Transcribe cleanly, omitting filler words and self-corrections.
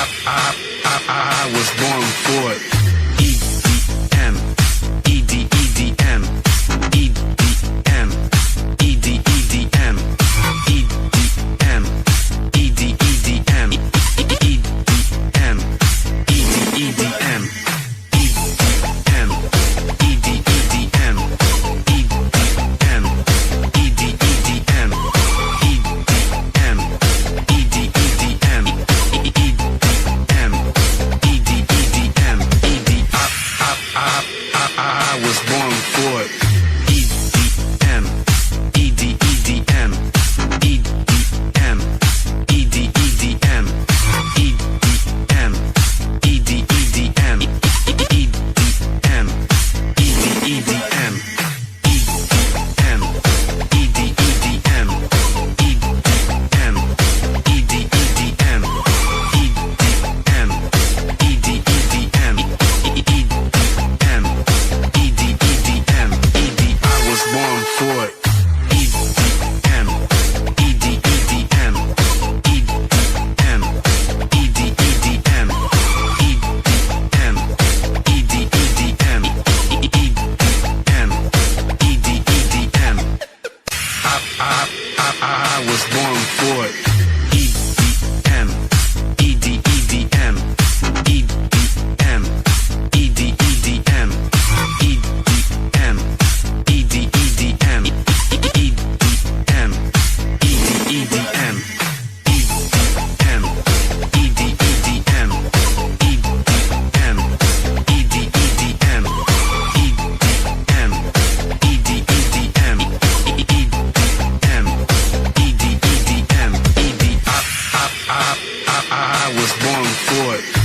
I was born for it. EDM, EDM, EDM, EDM, EDM, EDM, EDM, EDM. I was born for it. EDM, EDM, EDM, EDM, EDM, EDM, EDM, EDM, for it. EDM, EDM, EDM, EDM, EDM, EDM, EDM, EDM. I was born for it. EDM, EDM, EDM, EDM, EDM, EDM. I was born for it.